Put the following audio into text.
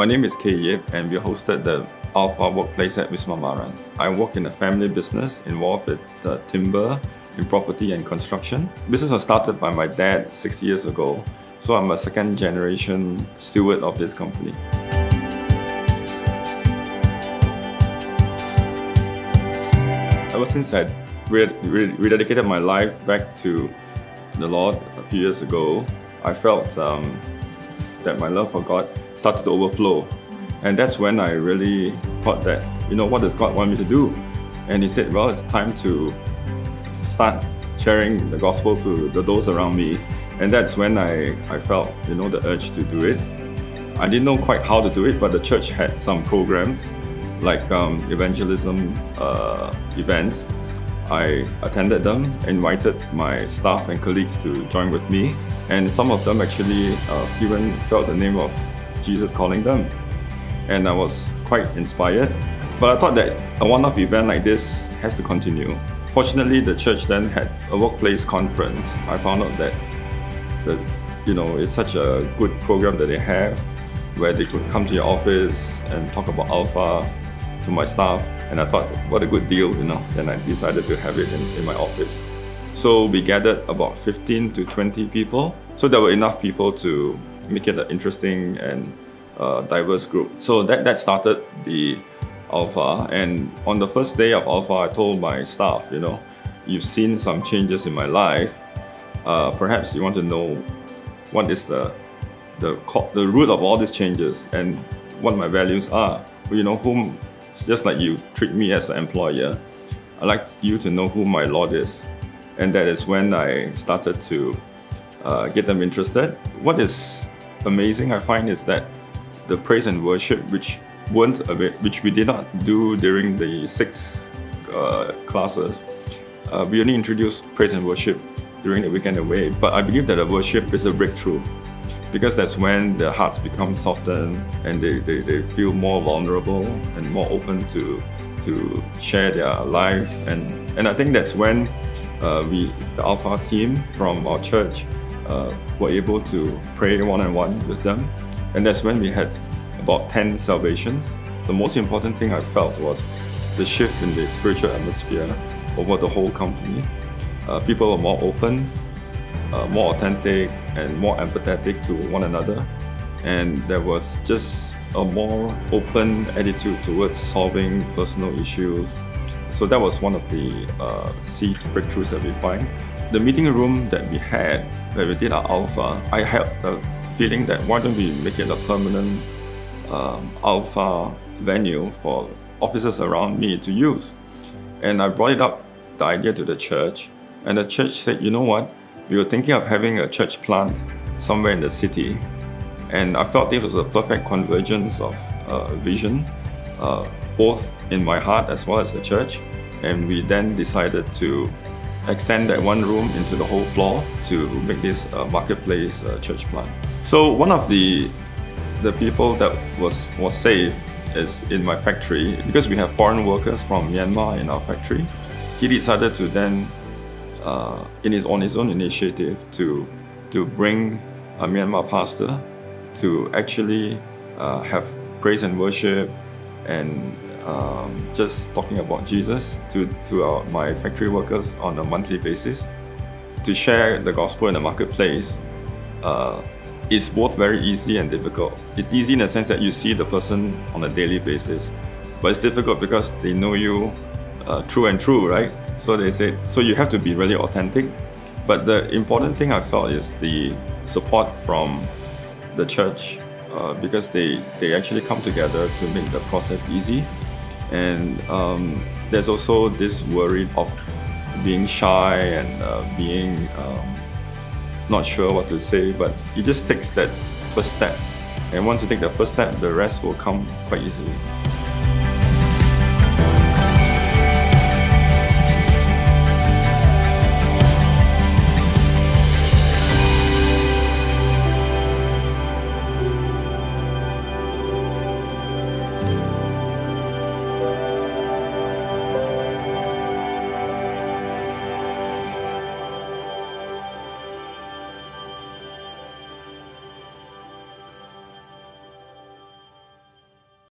My name is Kay Yip, and we hosted the Alpha Workplace at Wisma Maran. I work in a family business involved with timber, in property and construction. Business was started by my dad 60 years ago, so I'm a second generation steward of this company. Ever since I rededicated my life back to the Lord a few years ago, I felt that my love for God started to overflow. And that's when I really thought that, what does God want me to do? And He said, well, it's time to start sharing the gospel to those around me. And that's when I felt, the urge to do it. I didn't know quite how to do it, but the church had some programs like evangelism events. I attended them, invited my staff and colleagues to join with me, and some of them actually even felt the name of Jesus calling them. And I was quite inspired. But I thought that a one-off event like this has to continue. Fortunately, the church then had a workplace conference. I found out that it's such a good program that they have, where they could come to your office and talk about Alpha to my staff, and I thought, what a good deal, Then I decided to have it in my office. So we gathered about 15 to 20 people. So there were enough people to make it an interesting and diverse group. So that started the Alpha, and on the first day of Alpha, I told my staff, you've seen some changes in my life. Perhaps you want to know what is the root of all these changes and what my values are. Just like you treat me as an employer, I'd like you to know who my Lord is. And that is when I started to get them interested. What is amazing, I find, is that the praise and worship, which we did not do during the 6 classes, we only introduced praise and worship during the weekend away. But I believe that the worship is a breakthrough, because that's when their hearts become softened and they feel more vulnerable and more open to share their life. And I think that's when the Alpha team from our church were able to pray one-on-one with them. And that's when we had about 10 salvations. The most important thing I felt was the shift in the spiritual atmosphere over the whole company. People were more open, more authentic, and more empathetic to one another. And there was just a more open attitude towards solving personal issues. So that was one of the seed breakthroughs that we find. The meeting room that we had, where we did our Alpha, I had a feeling that why don't we make it a permanent Alpha venue for officers around me to use. And I brought it up, the idea, to the church, and the church said, you know what? We were thinking of having a church plant somewhere in the city, and I felt it was a perfect convergence of vision, both in my heart as well as the church. And we then decided to extend that one room into the whole floor to make this marketplace church plant. So one of the people that was saved is in my factory, because we have foreign workers from Myanmar in our factory. He decided to then on his own initiative to bring a Myanmar pastor to actually have praise and worship and just talking about Jesus to my factory workers on a monthly basis. To share the gospel in the marketplace is both very easy and difficult. It's easy in the sense that you see the person on a daily basis, but it's difficult because they know you true and true, right? So they said, so you have to be really authentic. But the important thing I felt is the support from the church, because they actually come together to make the process easy. And there's also this worry of being shy and being not sure what to say, but it just takes that first step. And once you take the first step, the rest will come quite easily.